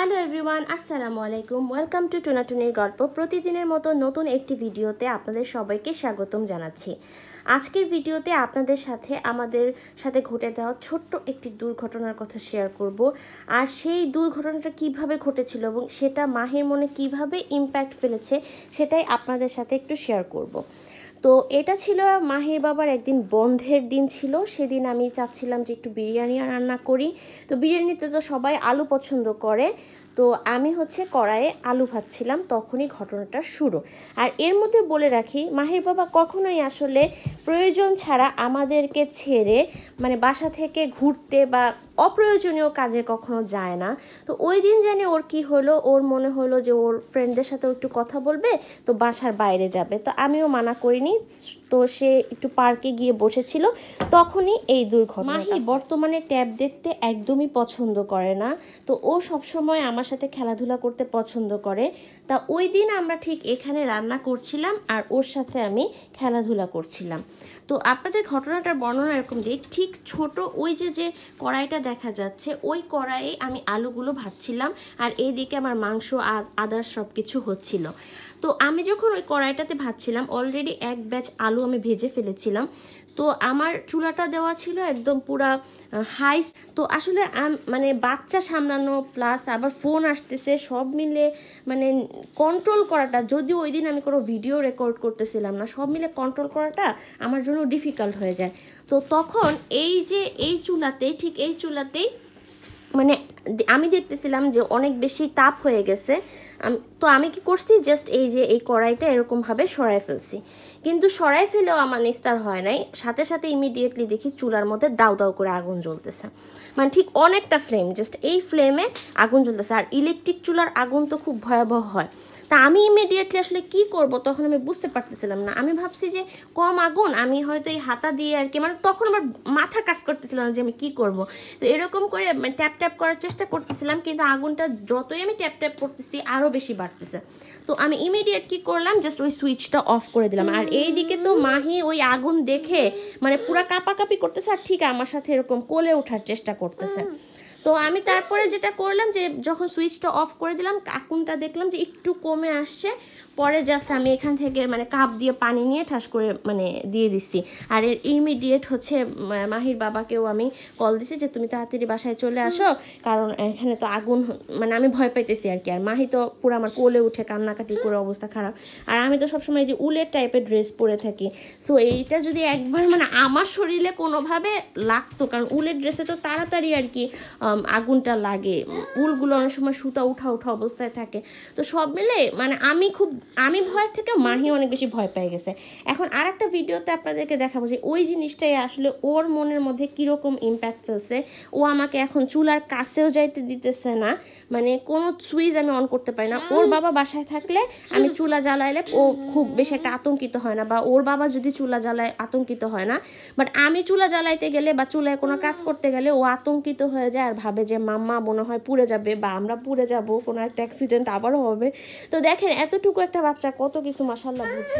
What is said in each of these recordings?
Hello everyone, আসসালামু আলাইকুম। Welcome to টুনাটুনির গল্প। প্রতিদিনের মতো নতুন একটি ভিডিওতে আপনাদের সবাইকে স্বাগতম জানাচ্ছি। আজকের ভিডিওতে আপনাদের সাথে আমাদের সাথে ঘটে যাওয়া ছোট্ট একটি দুর্ঘটনার কথা শেয়ার করব। আর সেই দুর্ঘটনাটা কিভাবে ঘটেছিল এবং সেটা মাহির মনে কিভাবে ইম্প্যাক্ট ফেলেছে সেটাই আপনাদের সাথে একটু শেয়ার করব। তো এটা ছিল মাহির বাবার একদিন বন্ধের দিন ছিল। সেদিন আমি চাচ্ছিলাম যে একটু বিরিয়ানি রান্না করি। তো বিরিয়ানিতে তো সবাই আলু পছন্দ করে, তো আমি কড়াইয়ে আলু ভাজছিলাম, তখনই ঘটনাটা শুরু। আর এর মধ্যে বলে রাখি, মাহির বাবা কখনোই আসলে প্রয়োজন ছাড়া আমাদেরকে ছেড়ে বাসা থেকে ঘুরতে বা অপ্রয়োজনীয় কাজে কখনো যায় না। তো ওই দিন জানি ওর কি হলো, ওর মনে হলো যে ওর ফ্রেন্ডদের সাথে একটু কথা বলবে, তো বাসার বাইরে যাবে। তো আমিও মানা করিনি, তো সে একটু পার্কে গিয়ে বসেছিল, তখনই এই দুর্ঘটনা। মাহি বর্তমানে ট্যাব দেখতে একদমই পছন্দ করে না, তো ও সবসময় আমার সাথে খেলাধুলা করতে পছন্দ করে। তা ওই দিন আমরা ঠিক এখানে রান্না করছিলাম আর ওর সাথে আমি খেলাধুলা করছিলাম। তো আপনাদের ঘটনাটার বর্ণনা এরকম যে, ঠিক ছোট ওই যে কড়াইটা দেখা যাচ্ছে, ওই কড়াইয়ে আমি আলুগুলো ভাজছিলাম আর এইদিকে আমার মাংস আর আদার সব কিছু হচ্ছিল। তো আমি যখন ওই কড়াইটাতে ভাজছিলাম, অলরেডি এক ব্যাচ আলু আমি ভেজে ফেলেছিলাম। তো আমার চুলাটা দেওয়া ছিল একদম পুরা হাই। তো আসলে বাচ্চা সামলানো প্লাস আবার ফোন আসতেছে, সব মিলে কন্ট্রোল করাটা, যদিও ওই দিন আমি কোনো ভিডিও রেকর্ড করতেছিলাম না, সব মিলে কন্ট্রোল করাটা আমার জন্য ডিফিকাল্ট হয়ে যায়। তো তখন এই চুলাতেই আমি দেখতেছিলাম যে অনেক বেশি তাপ হয়ে গেছে। তো আমি কি করছি, জাস্ট এই কড়াইটা এরকমভাবে সরাই ফেলছি। কিন্তু সরাই ফেলেও আমার নিস্তার হয় নাই, সাথে সাথে ইমিডিয়েটলি দেখি চুলার মধ্যে দাউ দাউ করে আগুন জ্বলতেছে। ঠিক অনেকটা ফ্লেম, জাস্ট এই ফ্লেমে আগুন জ্বলতেছে। আর ইলেকট্রিক চুলার আগুন তো খুব ভয়াবহ হয়। তা আমি ইমিডিয়েটলি আসলে কি করব তখন আমি বুঝতে পারতেছিলাম না। আমি ভাবছি যে কম আগুন, আমি হয়তো এই হাতা দিয়ে আর কি, তখন আমার মাথা কাজ করতেছিল না যে আমি কি করব। তো এরকম করে ট্যাপ ট্যাপ করার চেষ্টা করতেছিলাম, কিন্তু আগুনটা যতই আমি ট্যাপ ট্যাপ করতেছি আরও বেশি বাড়তেছে। তো আমি ইমিডিয়েট কি করলাম, জাস্ট ওই সুইচটা অফ করে দিলাম। আর এইদিকে তো মাহি ওই আগুন দেখে পুরা কাঁপাকাঁপি করতেছে আর ঠিক আমার সাথে এরকম কোলে ওঠার চেষ্টা করতেছে। তো আমি তারপরে যেটা করলাম যে, যখন সুইচটা অফ করে দিলাম, আগুনটা দেখলাম যে একটু কমে আসছে। পরে জাস্ট আমি এখান থেকে কাপ দিয়ে পানি নিয়ে ঠাস করে দিয়ে দিচ্ছি। আর এর ইমিডিয়েট মাহির বাবাকেও আমি কল দিছি যে তুমি তাড়াতাড়ি বাসায় চলে আসো, কারণ এখানে তো আগুন, আমি ভয় পাইতেছি আর কি। আর মাহি তো পুরো আমার কোলে উঠে কান্নাকাটি করে অবস্থা খারাপ। আর আমি তো সবসময় যে উলের টাইপের ড্রেস পরে থাকি, সো এইটা যদি একবার আমার শরীরে কোনোভাবে লাগতো, কারণ উলের ড্রেসে তো তাড়াতাড়ি আর কি আগুনটা লাগে, উলগুলো অনেক সময় সুতা উঠা অবস্থায় থাকে। তো সব মিলে আমি ভয়ের থেকে মাহি অনেক বেশি ভয় পেয়ে গেছে। এখন আর একটা ভিডিওতে আপনাদেরকে দেখাবো যে ওই জিনিসটাই আসলে ওর মনের মধ্যে কীরকম ইম্প্যাক্ট ফেলছে। ও আমাকে এখন চুলার কাছেও যাইতে দিতেছে না, কোনো সুইচ আমি অন করতে পারি না। ওর বাবা বাসায় থাকলে আমি চুলা জ্বালাইলে ও খুব বেশি একটা আতঙ্কিত হয় না, বা ওর বাবা যদি চুলা জ্বালায় আতঙ্কিত হয় না। বাট আমি চুলা জ্বালাইতে গেলে বা চুলায় কোনো কাজ করতে গেলে ও আতঙ্কিত হয়ে যায় আর ভাবে যে মাম্মা মনে হয় পুড়ে যাবে বা আমরা পুড়ে যাব, কোনো একটা অ্যাক্সিডেন্ট আবারও হবে। তো দেখেন এতটুকু একটা বাচ্চা কত কিছু মাশাআল্লাহ বুঝে।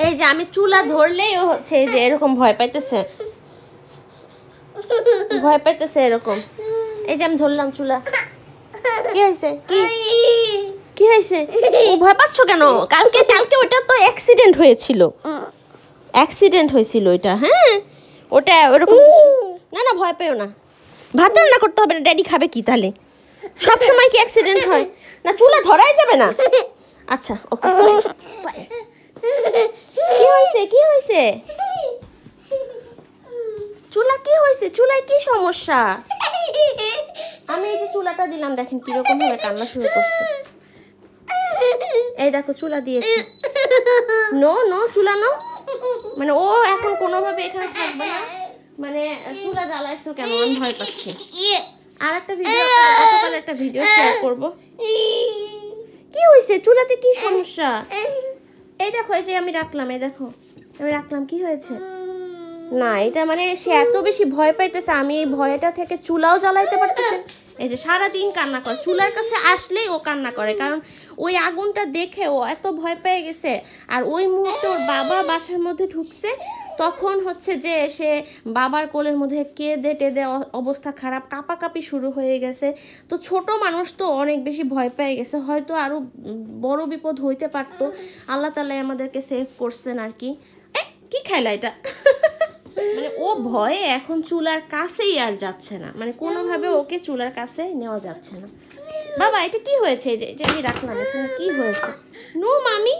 এই যে আমি চুলা ধরলেই ও এই যে এরকম ভয় পাইতেছে এরকম। এই যে আমি ধরলাম চুলা, কি হয়েছে, কি হয়েছে, ও ভয় পাচ্ছ কেন? কালকে ওটা তো অ্যাক্সিডেন্ট হয়েছিল ওইটা। হ্যাঁ, ওটা ওরকম না, ভয় পেও না, ভাত রান্না করতে হবে না, ড্যাডি খাবে কি তাহলে? সবসময় কি অ্যাক্সিডেন্ট হয় না? চুলা ধরাই যাবে না। আচ্ছা ওকে। কি হয়েছে চুলা, কি হয়েছে চুলায়, কি সমস্যা? আমি এই যে চুলাটা দিলাম, দেখেন কিরকম ভাবে কান্না শুরু করছে। এই দেখো চুলা দিয়েছি। নো চুলা নো, ও এখন কোনোভাবে এখানে থাকবে না। চুলা জ্বালাইছো কেন? আমি ভয় পাচ্ছি। আর একটা ভিডিও শেয়ার করবো। কি হয়েছে চুলাতে, কি সমস্যা? এই দেখো, এই যে আমি রাখলাম, কি হয়েছে? না এটা সে এত বেশি ভয় পাইতেছে, আমি এই ভয়টা থেকে চুলাও জ্বালাইতে পারতেছে। এই যে সারাদিন কান্না করে, চুলার কাছে আসলেই ও কান্না করে, কারণ ওই আগুনটা দেখে ও এত ভয় পেয়ে গেছে। আর ওই মুহূর্তে ওর বাবা বাসার মধ্যে ঢুকছে, তখন হচ্ছে যে সে বাবার কোলের মধ্যে কেঁদে টেদে অবস্থা খারাপ, কাঁপাকাঁপি শুরু হয়ে গেছে। তো ছোট মানুষ তো অনেক বেশি ভয় পেয়ে গেছে, হয়তো আরও বড় বিপদ হইতে পারতো। আল্লাহ তাআলা আমাদেরকে সেভ করছেন আর কি। কি খাইলা এটা? মানে ও ভয়ে এখন চুলার কাছেই আর যাচ্ছে না, মানে কোনোভাবে ওকে চুলার কাছে নেওয়া যাচ্ছে না। বাবা এটা কি হয়েছে? যে এটা আমি রাখলাম, এখানে কি হয়েছে? নো মামি,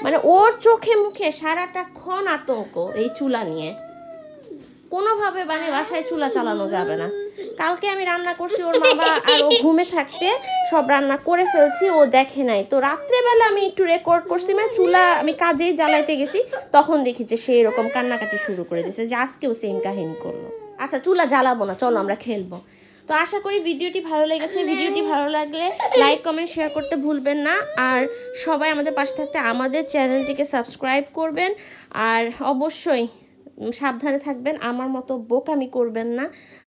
মানে ওর চোখে মুখে সারাটাক্ষণ আতঙ্ক এই চুলা নিয়ে। কোনোভাবে মানে বাসায় চুলা চালানো যাবে না। কালকে আমি রান্না করছি, ওর বাবা আর ও ঘুমে থাকতে সব রান্না করে ফেলছি, ও দেখে নাই। তো রাত্রেবেলা আমি একটু রেকর্ড করছি, মানে চুলা আমি কাজেই জ্বালাইতে গেছি, তখন দেখি যে সে এরকম কান্নাকাটি শুরু করে দিয়েছে, যে আজকেও সেম কাহিনী করলো। আচ্ছা চুলা জ্বালাবো না, চলো আমরা খেলবো। তো আশা করি ভিডিওটি ভালো লেগেছে। ভিডিওটি ভালো লাগলে লাইক কমেন্ট শেয়ার করতে ভুলবেন না। আর সবাই আমাদের পাশে থাকতে আমাদের চ্যানেলটিকে সাবস্ক্রাইব করবেন। আর অবশ্যই সাবধানে থাকবেন, আমার মতো বোকামি করবেন না।